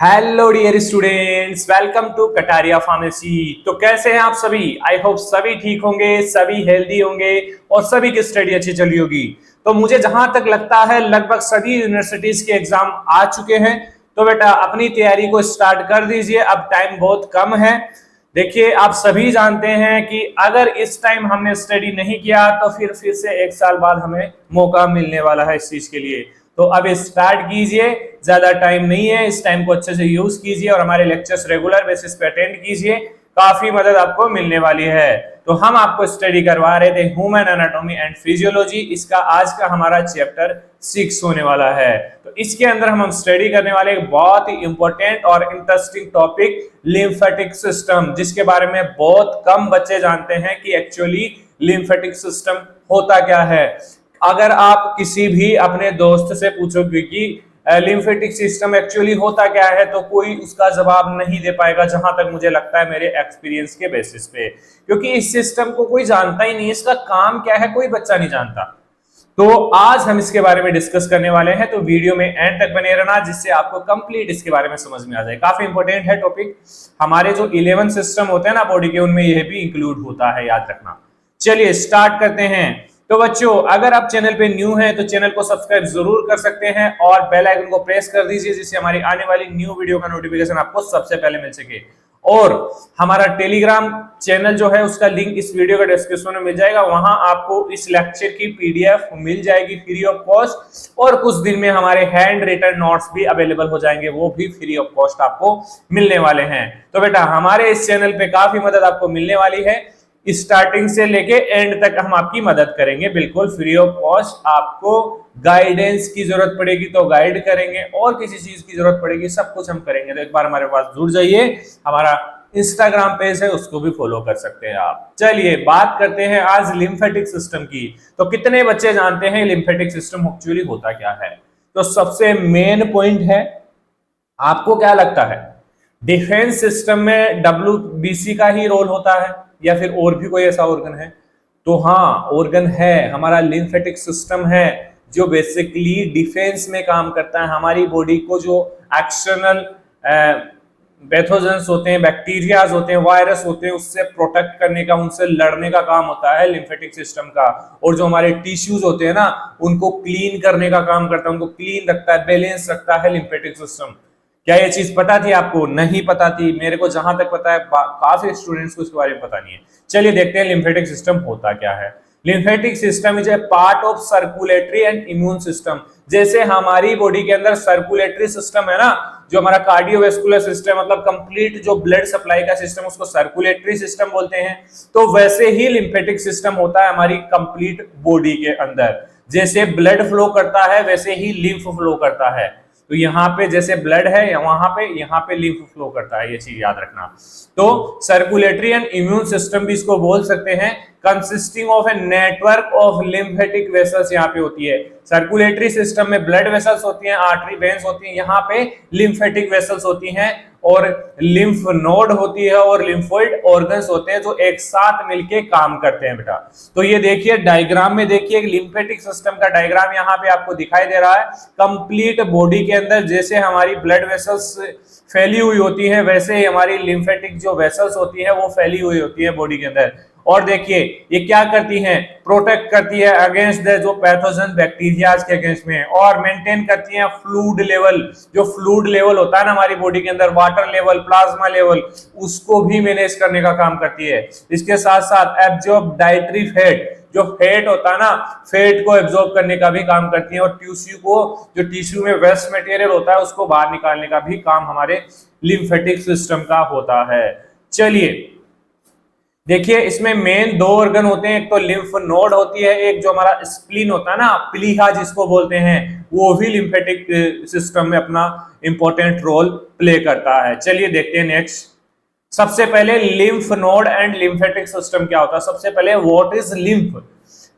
Hello dear students, welcome to Kataria pharmacy. तो कैसे हैं आप सभी? आई होप सभी ठीक होंगे, सभी हेल्दी होंगे और सभी की स्टडी अच्छी चली होगी। तो मुझे जहां तक लगता है लगभग सभी यूनिवर्सिटीज के एग्जाम आ चुके हैं। तो बेटा अपनी तैयारी को स्टार्ट कर दीजिए, अब टाइम बहुत कम है। देखिए आप सभी जानते हैं कि अगर इस टाइम हमने स्टडी नहीं किया तो फिर से एक साल बाद हमें मौका मिलने वाला है इस चीज के लिए। तो अब स्टार्ट कीजिए, ज्यादा टाइम नहीं है, इस टाइम को अच्छे से यूज कीजिए और हमारे लेक्चर्स रेगुलर बेसिस पे अटेंड कीजिए, काफी मदद आपको मिलने वाली है। तो हम आपको स्टडी करवा रहे थे ह्यूमन एनाटॉमी एंड फिजियोलॉजी, इसका आज का हमारा चैप्टर 6 होने वाला है। तो इसके अंदर हम स्टडी करने वाले एक बहुत ही इंपॉर्टेंट और इंटरेस्टिंग टॉपिक लिम्फेटिक सिस्टम, जिसके बारे में बहुत कम बच्चे जानते हैं कि एक्चुअली लिम्फेटिक सिस्टम होता क्या है। अगर आप किसी भी अपने दोस्त से पूछोगे कि लिम्फेटिक सिस्टम एक्चुअली होता क्या है, तो कोई उसका जवाब नहीं दे पाएगा, जहां तक मुझे लगता है मेरे एक्सपीरियंस के बेसिस पे, क्योंकि इस सिस्टम को कोई जानता ही नहीं, इसका काम क्या है कोई बच्चा नहीं जानता। तो आज हम इसके बारे में डिस्कस करने वाले हैं, तो वीडियो में एंड तक बने रहना, जिससे आपको कंप्लीट इसके बारे में समझ में आ जाए। काफी इंपॉर्टेंट है टॉपिक, हमारे जो 11 सिस्टम होते हैं ना बॉडी के, उनमें यह भी इंक्लूड होता है, याद रखना। चलिए स्टार्ट करते हैं। तो बच्चों अगर आप चैनल पे न्यू हैं तो चैनल को सब्सक्राइब जरूर कर सकते हैं और बेल आइकन को प्रेस कर दीजिए, जिससे हमारी आने वाली न्यू वीडियो का नोटिफिकेशन आपको सबसे पहले मिल सके। और हमारा टेलीग्राम चैनल जो है उसका लिंक इस वीडियो का डिस्क्रिप्शन में मिल जाएगा, वहां आपको इस लेक्चर की पीडीएफ मिल जाएगी फ्री ऑफ कॉस्ट, और कुछ दिन में हमारे हैंड रिटन नोट्स भी अवेलेबल हो जाएंगे, वो भी फ्री ऑफ कॉस्ट आपको मिलने वाले हैं। तो बेटा हमारे इस चैनल पे काफी मदद आपको मिलने वाली है, स्टार्टिंग से लेके एंड तक हम आपकी मदद करेंगे, बिल्कुल फ्री ऑफ कॉस्ट। आपको गाइडेंस की जरूरत पड़ेगी तो गाइड करेंगे, और किसी चीज की जरूरत पड़ेगी सब कुछ हम करेंगे। तो एक बार हमारे पास जुड़ जाइए, हमारा इंस्टाग्राम पेज है उसको भी फॉलो कर सकते हैं आप। चलिए बात करते हैं आज लिम्फेटिक सिस्टम की। तो कितने बच्चे जानते हैं लिम्फेटिक सिस्टम एक्चुअली होता क्या है? तो सबसे मेन पॉइंट है, आपको क्या लगता है डिफेंस सिस्टम में WBC का ही रोल होता है या फिर और भी कोई ऐसा ऑर्गन है? तो हाँ, ऑर्गन है, हमारा लिम्फेटिक सिस्टम है, जो बेसिकली डिफेंस में काम करता है। हमारी बॉडी को जो एक्सटर्नल पैथोजेंस होते हैं, बैक्टीरियाज होते हैं, वायरस होते हैं, उससे प्रोटेक्ट करने का, उनसे लड़ने का काम होता है लिम्फेटिक सिस्टम का। और जो हमारे टिश्यूज होते हैं ना, उनको क्लीन करने का काम करता है, उनको क्लीन रखता है, बैलेंस रखता है लिम्फेटिक सिस्टम। क्या ये चीज पता थी आपको? नहीं पता थी, मेरे को जहां तक पता है काफी स्टूडेंट्स को इसके बारे में पता नहीं है। चलिए देखते हैं लिम्फेटिक सिस्टम होता क्या है। Lymphatic system is a part of circulatory and immune system. जैसे हमारी बॉडी के अंदर सर्कुलेटरी सिस्टम है ना, जो हमारा कार्डियोवैस्कुलर सिस्टम, मतलब कंप्लीट जो ब्लड सप्लाई का सिस्टम, उसको सर्कुलेटरी सिस्टम बोलते हैं। तो वैसे ही लिम्फेटिक सिस्टम होता है हमारी कंप्लीट बॉडी के अंदर। जैसे ब्लड फ्लो करता है वैसे ही लिम्फ फ्लो करता है। तो यहाँ पे जैसे ब्लड है, यहाँ पे लिम्फ फ्लो करता है, ये चीज याद रखना। तो सर्कुलेटरी एंड इम्यून सिस्टम भी इसको बोल सकते हैं, consisting of a network of lymphatic vessels यहाँ पे होती है। सर्कुलेटरी सिस्टम में ब्लड वेसल्स होती हैं, आर्टरी वेन्स होती हैं, यहाँ पे लिम्फेटिक वेसल्स होती हैं, और लिम्फ नोड होती है, और लिम्फोइड ऑर्गन्स होते हैं जो एक साथ मिलके काम करते हैं बेटा। तो ये देखिए डायग्राम में, देखिए लिम्फेटिक सिस्टम का डायग्राम यहाँ पे आपको दिखाई दे रहा है। कंप्लीट बॉडी के अंदर जैसे हमारी ब्लड वेसल्स फैली हुई होती हैं, वैसे ही हमारी लिम्फेटिक जो वेसल्स होती हैं वो फैली हुई होती है बॉडी के अंदर। और देखिए ये क्या करती हैं, प्रोटेक्ट करती है अगेंस्ट द जो पैथोजन बैक्टीरियाज के अगेंस्ट में, और मेंटेन करती है फ्लूइड लेवल। जो फ्लूइड लेवल होता है ना हमारी बॉडी के अंदर, वाटर लेवल, प्लाज्मा लेवल, उसको भी मैनेज करने का काम करती है। इसके साथ साथ एब्जॉर्ब डाइटरी फैट, जो फैट होता है ना, फैट को एब्जॉर्ब करने का भी काम करती है, और टिश्यू को, जो टिश्यू में वेस्ट मटेरियल होता है उसको बाहर निकालने का भी काम हमारे लिम्फेटिक सिस्टम का होता है। चलिए देखिए इसमें मेन दो ऑर्गन होते हैं, एक तो लिम्फ नोड होती है, एक जो हमारा स्प्लीन होता है ना, प्लीहा जिसको बोलते हैं, वो भी लिम्फेटिक सिस्टम में अपना इंपॉर्टेंट रोल प्ले करता है। चलिए देखते हैं नेक्स्ट। सबसे पहले lymph node and lymphatic system क्या होता है। सबसे पहले व्हाट इज लिम्फ?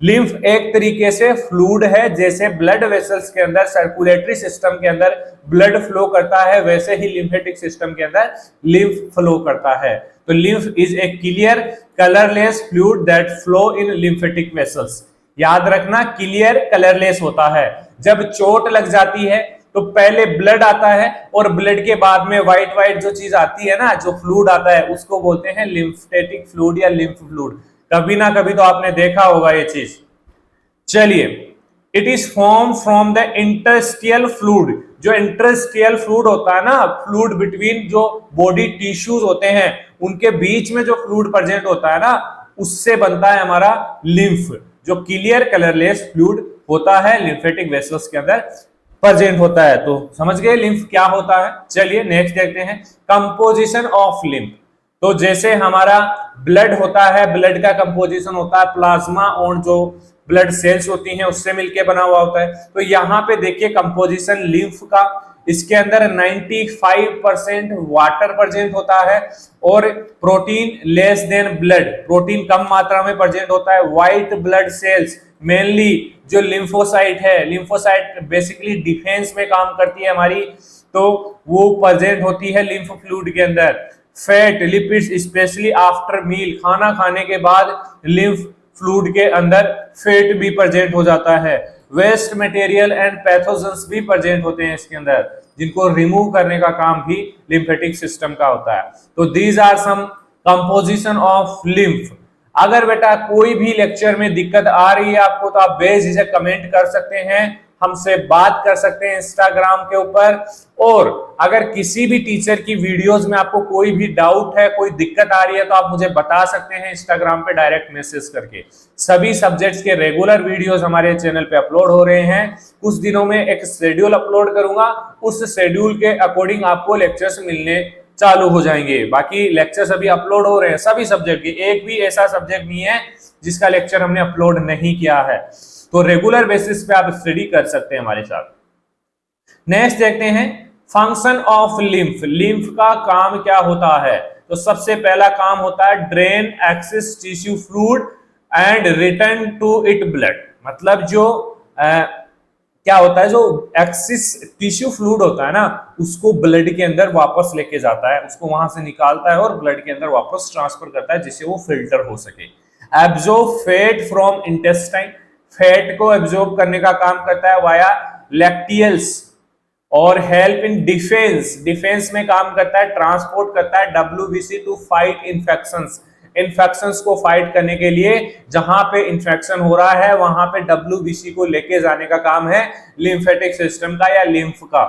लिम्फ एक तरीके से फ्लूइड है, जैसे ब्लड वेसल्स के अंदर सर्कुलेटरी सिस्टम के अंदर ब्लड फ्लो करता है, वैसे ही लिम्फेटिक सिस्टम के अंदर लिम्फ फ्लो करता है। तो lymph is a clear colourless fluid that flow in lymphatic vessels. याद रखना क्लियर कलरलेस होता है। जब चोट लग जाती है तो पहले ब्लड आता है और ब्लड के बाद में व्हाइट व्हाइट जो चीज आती है ना, जो फ्लूइड आता है, उसको बोलते हैं लिम्फेटिक फ्लूइड या लिम्फ फ्लूइड। कभी ना कभी तो आपने देखा होगा ये चीज। चलिए, it is form from the interstitial fluid. जो इंटरस्टियल फ्लूइड होता है ना, फ्लूइड बिटवीन जो बॉडी टिश्यूज होते हैं उनके बीच में जो फ्लूइड प्रेजेंट होता है ना, उससे बनता है हमारा लिम्फ, जो क्लियर कलरलेस फ्लूइड होता है, लिम्फेटिक वेसल्स के अंदर प्रेजेंट होता है। तो समझ गए लिम्फ क्या होता है। चलिए नेक्स्ट देखते हैं, कंपोजिशन ऑफ लिम्फ। तो जैसे हमारा ब्लड होता है, ब्लड का कंपोजिशन होता है प्लाज्मा और जो ब्लड सेल्स होती हैं उससे मिलकर बना हुआ होता है। तो यहाँ पे देखिए कंपोजिशन लिम्फ का, इसके अंदर 95% वाटर प्रेजेंट होता है और protein less than blood, protein कम मात्रा में प्रेजेंट होता है। व्हाइट ब्लड सेल्स मेनली जो लिम्फोसाइट है, लिम्फोसाइट बेसिकली डिफेंस में काम करती है हमारी, तो वो प्रेजेंट होती है लिम्फ फ्लूइड के अंदर। Fat, lipids specially after meal, खाना खाने के बाद लिम्फ फ्लूइड के अंदर फैट भी प्रेजेंट हो जाता है। वेस्ट मटेरियल एंड पैथोजेंस भी प्रेजेंट होते हैं इसके अंदर, जिनको रिमूव करने का काम भी लिम्फेटिक सिस्टम का होता है। तो these are some composition of lymph. अगर बेटा कोई भी लेक्चर में दिक्कत आ रही है आपको, तो आप बेझिझक कमेंट कर सकते हैं, हमसे बात कर सकते हैं इंस्टाग्राम के ऊपर। और अगर किसी भी टीचर की वीडियोस में आपको कोई भी डाउट है, कोई दिक्कत आ रही है, तो आप मुझे बता सकते हैं इंस्टाग्राम पे डायरेक्ट मैसेज करके। सभी सब्जेक्ट्स के रेगुलर वीडियोस हमारे चैनल पे अपलोड हो रहे हैं। कुछ दिनों में एक शेड्यूल अपलोड करूंगा, उस शेड्यूल के अकॉर्डिंग आपको लेक्चर्स मिलने चालू हो जाएंगे। बाकी लेक्चर्स अभी अपलोड हो रहे हैं सभी सब्जेक्ट के, एक भी ऐसा सब्जेक्ट नहीं है जिसका लेक्चर हमने अपलोड नहीं किया है। तो रेगुलर बेसिस पे आप स्टडी कर सकते हैं हमारे साथ। नेक्स्ट देखते हैं, फंक्शन ऑफ लिम्फ। लिम्फ का काम क्या होता है? तो सबसे पहला काम होता है drain excess tissue fluid and return to it blood. मतलब जो क्या होता है, जो एक्सिस टिश्यू फ्लूइड होता है ना, उसको ब्लड के अंदर वापस लेके जाता है, उसको वहां से निकालता है और ब्लड के अंदर वापस ट्रांसफर करता है, जिससे वो फिल्टर हो सके। Absorb fat from intestine, fat को एब्जॉर्ब करने का काम करता है वाया लैक्टियल्स। और हेल्प इन डिफेंस, डिफेंस में काम करता है, ट्रांसपोर्ट करता है WBC to fight infections. Infections को फाइट करने के लिए जहां पे इन्फेक्शन हो रहा है वहां पे डब्ल्यूबीसी को लेके जाने का काम है लिम्फेटिक सिस्टम का या लिम्फ का।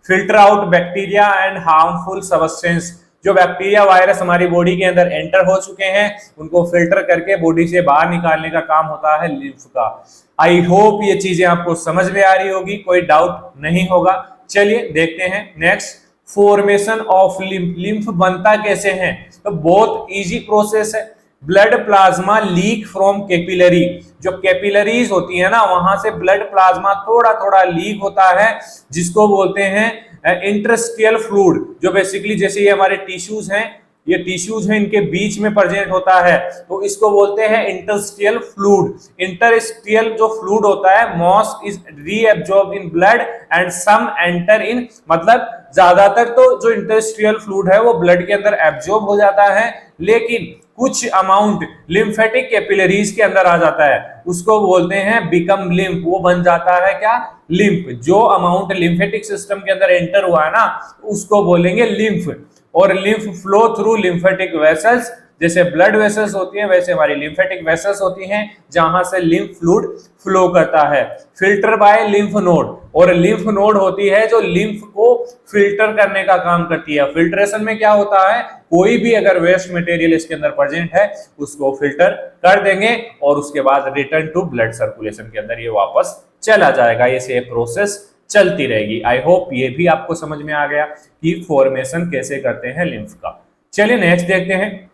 Filter out bacteria and harmful substance, जो बैक्टीरिया वायरस हमारी बॉडी के अंदर एंटर हो चुके हैं उनको फिल्टर करके बॉडी से बाहर निकालने का काम होता है लिम्फ का। आई होप ये चीजें आपको समझ में आ रही होगी, कोई डाउट नहीं होगा। चलिए देखते हैं next, formation of lymph. Lymph बनता कैसे है? तो बहुत इजी प्रोसेस है। Blood plasma leak from capillary, जो कैपिलरीज होती है ना वहां से ब्लड प्लाज्मा थोड़ा थोड़ा लीक होता है, जिसको बोलते हैं इंटरस्टियल फ्लूइड। जो बेसिकली जैसे ये हमारे टिश्यूज हैं, ये टिश्यूज हैं, इनके बीच में प्रेजेंट होता है, तो इसको बोलते हैं इंटरस्टियल फ्लूइड। इंटरस्टियल जो फ्लूइड होता है, most is reabsorb in blood and some enter in, मतलब ज्यादातर तो जो इंटरस्टियल फ्लूइड है वो ब्लड के अंदर एब्जॉर्ब हो जाता है, लेकिन कुछ अमाउंट लिम्फेटिक कैपिलरीज के अंदर आ जाता है, उसको बोलते हैं बिकम लिम्फ। वो बन जाता है क्या? लिम्फ। जो अमाउंट लिम्फेटिक सिस्टम के अंदर एंटर हुआ है ना, उसको बोलेंगे लिम्फ। और lymph flow through lymphatic vessels, जैसे ब्लड वेसल्स होती है वैसे हमारी लिम्फेटिक वेसल्स होती हैं, जहां से लिम्फ फ्लूइड फ्लो करता है। फिल्टर बाय लिम्फ नोड, और लिम्फ नोड होती है जो लिम्फ को फिल्टर करने का काम करती है। फिल्ट्रेशन में क्या होता है, कोई भी अगर वेस्ट मटेरियल इसके अंदर प्रेजेंट है उसको फिल्टर कर देंगे और उसके बाद रिटर्न टू ब्लड सर्कुलेशन के अंदर ये वापस चला जाएगा। ये प्रोसेस चलती रहेगी। आई होप ये भी आपको समझ में आ गया कि फॉर्मेशन कैसे करते हैं लिम्फ का। चलिए नेक्स्ट देखते हैं,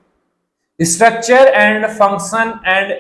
स्ट्रक्चर एंड फंक्शन एंड,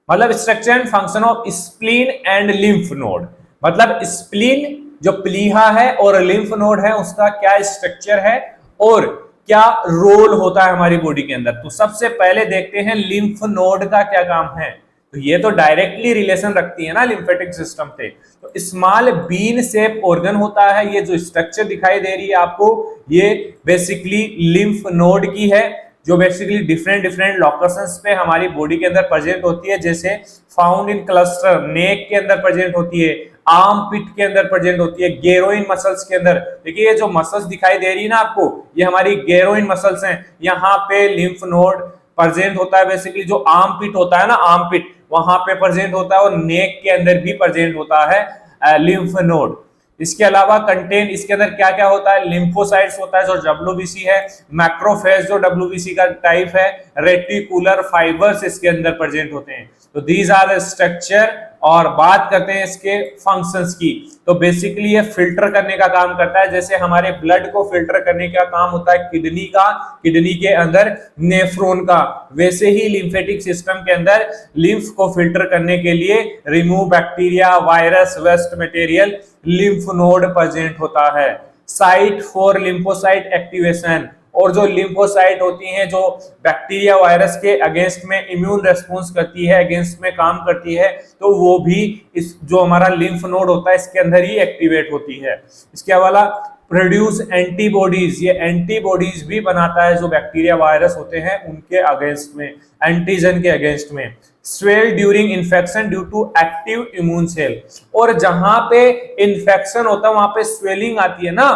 मतलब structure and function of spleen and lymph node. मतलब स्प्लीन जो प्लीहा है और लिम्फ नोड है उसका क्या स्ट्रक्चर है और क्या रोल होता है हमारी बॉडी के अंदर। तो सबसे पहले देखते हैं लिम्फ नोड का क्या काम है। तो ये तो डायरेक्टली रिलेशन रखती है ना लिम्फेटिक सिस्टम से। तो स्मॉल बीन शेप ऑर्गन होता है, ये जो स्ट्रक्चर दिखाई दे रही है आपको, ये बेसिकली लिम्फ नोड की है, जो बेसिकली डिफरेंट लोकेशंस पे हमारी बॉडी के अंदर प्रेजेंट होती है। जैसे फाउंड इन क्लस्टर, नेक के अंदर प्रेजेंट होती है, आर्म पिट के अंदर प्रेजेंट होती है, गेरोइन मसल्स के अंदर। देखिए ये जो मसल्स दिखाई दे रही है ना आपको, ये हमारी गेरोइन मसल्स हैं। यहाँ पे लिम्फ नोड प्रेजेंट होता है। बेसिकली जो आर्म पिट होता है ना, आर्म पिट वहां पे प्रेजेंट होता है, और नेक के अंदर भी प्रेजेंट होता है लिम्फ नोड। इसके अलावा कंटेन इसके अंदर क्या क्या होता है, लिम्फोसाइट्स होता है जो डब्ल्यूबीसी है, मैक्रोफेज जो डब्ल्यूबीसी का टाइप है, रेटिकुलर फाइबर्स इसके अंदर प्रेजेंट होते हैं। तो दीज आर स्ट्रक्चर। और बात करते हैं इसके फंक्शंस की, तो बेसिकली ये फिल्टर करने का काम करता है। जैसे हमारे ब्लड को फिल्टर करने का काम होता है किडनी का, किडनी के अंदर नेफ्रॉन का, वैसे ही लिम्फेटिक सिस्टम के अंदर लिम्फ को फिल्टर करने के लिए remove bacteria, virus, waste material, lymph node present होता है। साइट फॉर लिम्फोसाइट एक्टिवेशन, और जो लिम्फोसाइट होती हैं जो बैक्टीरिया वायरस के अगेंस्ट में इम्यून रेस्पॉन्स करती है, अगेंस्ट में काम करती है, तो वो भी इस जो हमारा लिम्फ नोड होता है इसके अंदर ही एक्टिवेट होती है। इसके अलावा प्रोड्यूस एंटीबॉडीज, ये एंटीबॉडीज भी बनाता है जो बैक्टीरिया वायरस होते हैं उनके अगेंस्ट में, एंटीजन के अगेंस्ट में। Swell during infection due to active immune cell, और जहां पे इन्फेक्शन होता है वहां पे स्वेलिंग आती है ना,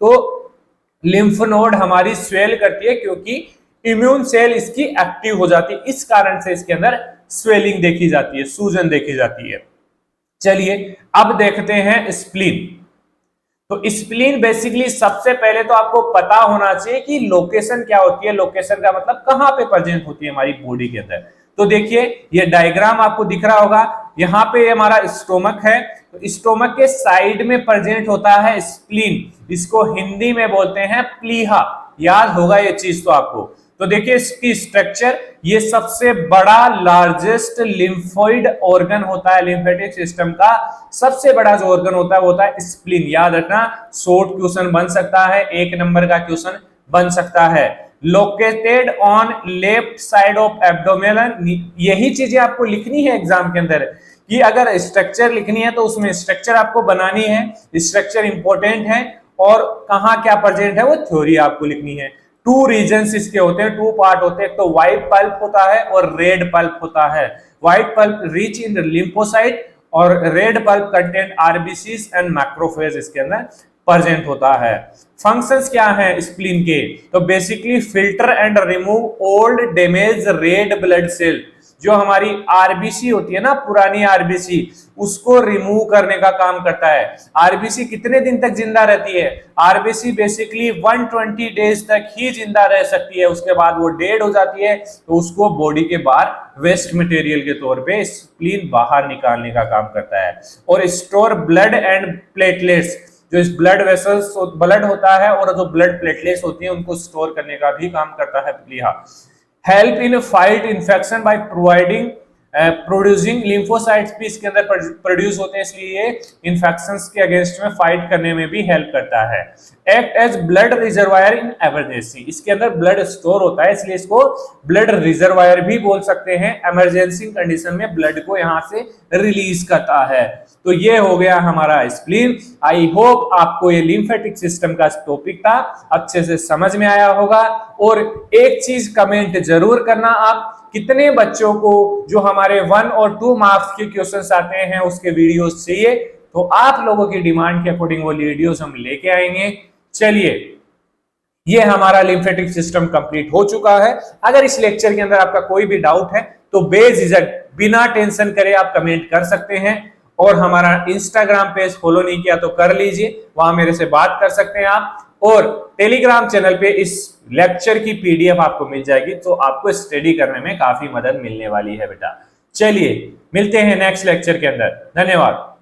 तो लिम्फ नोड हमारी स्वेल करती है क्योंकि इम्यून सेल इसकी एक्टिव हो जाती है, इस कारण से इसके अंदर स्वेलिंग देखी जाती है, सूजन देखी जाती है। चलिए अब देखते हैं स्प्लीन। तो स्प्लीन बेसिकली सबसे पहले तो आपको पता होना चाहिए कि लोकेशन क्या होती है। लोकेशन का मतलब कहां पे प्रेजेंट होती है हमारी बॉडी के अंदर। तो देखिए ये डायग्राम आपको दिख रहा होगा, यहाँ पे हमारा स्टोमक है, तो स्टोमक के साइड में प्रेजेंट होता है स्प्लीन। इसको हिंदी में बोलते हैं प्लीहा, याद होगा ये चीज तो आपको। तो देखिए इसकी स्ट्रक्चर, ये सबसे बड़ा लार्जेस्ट लिम्फोइड ऑर्गन होता है लिम्फेटिक सिस्टम का। सबसे बड़ा जो ऑर्गन होता है वो होता है स्प्लीन। याद रखना, शॉर्ट क्वेश्चन बन सकता है, 1 नंबर का क्वेश्चन बन सकता है। Located on left side of abdomen, यही चीजें आपको लिखनी है एग्जाम के अंदर, कि अगर स्ट्रक्चर लिखनी है तो उसमें स्ट्रक्चर आपको बनानी है, स्ट्रक्चर इंपॉर्टेंट है, और कहां क्या प्रेजेंट है वो थ्योरी आपको लिखनी है। 2 रीजन्स इसके होते हैं, 2 पार्ट होते हैं, तो व्हाइट पल्प होता है और रेड पल्प होता है। White pulp rich in lymphocyte और red pulp content RBCs and macrophage इसके अंदर प्रेजेंट होता है। फंक्शंस क्या हैं स्प्लीन के, तो basically filter and remove old damage red blood cell. जो हमारी आरबीसी होती है ना, पुरानी आरबीसी, उसको रिमूव करने का काम करता है। आरबीसी कितने दिन तक जिंदा रहती है, आरबीसी बेसिकली 120 डेज तक ही जिंदा रह सकती है, उसके बाद वो डेड हो जाती है, तो उसको बॉडी के बाहर वेस्ट मटेरियल के तौर पे स्प्लीन बाहर निकालने का काम करता है। और स्टोर ब्लड एंड प्लेटलेट्स, जो इस ब्लड वेसल्स ब्लड होता है और जो ब्लड प्लेटलेट्स होती हैं उनको स्टोर करने का भी काम करता है प्लीहा। Help in fight infection by providing producing lymphocytes भी इसके अंदर प्रोड्यूस होते हैं, इसलिए इन्फेक्शंस के अगेंस्ट में फाइट करने में भी हेल्प करता है। Act as blood reservoir in emergency, इसके अंदर ब्लड स्टोर होता है इसलिए इसको ब्लड रिजर्वायर भी बोल सकते हैं। इमरजेंसी कंडीशन में ब्लड को यहां से रिलीज करता है। तो ये हो गया हमारा स्प्लीन। आई होप आपको ये लिम्फेटिक सिस्टम का टॉपिक था अच्छे से समझ में आया होगा। और एक चीज कमेंट जरूर करना, आप कितने बच्चों को जो हमारे 1 और 2 मार्क्स के क्वेश्चंस आते हैं उसके वीडियोस चाहिए, तो आप लोगों की डिमांड के अकॉर्डिंग वो वीडियोस हम लेके आएंगे। चलिए ये हमारा लिम्फेटिक सिस्टम कंप्लीट हो चुका है। अगर इस लेक्चर के अंदर आपका कोई भी डाउट है तो बेझिझक बिना टेंशन करे आप कमेंट कर सकते हैं। और हमारा इंस्टाग्राम पेज फॉलो नहीं किया तो कर लीजिए, वहां मेरे से बात कर सकते हैं आप। और टेलीग्राम चैनल पे इस लेक्चर की पीडीएफ आपको मिल जाएगी, तो आपको स्टडी करने में काफी मदद मिलने वाली है बेटा। चलिए मिलते हैं नेक्स्ट लेक्चर के अंदर। धन्यवाद।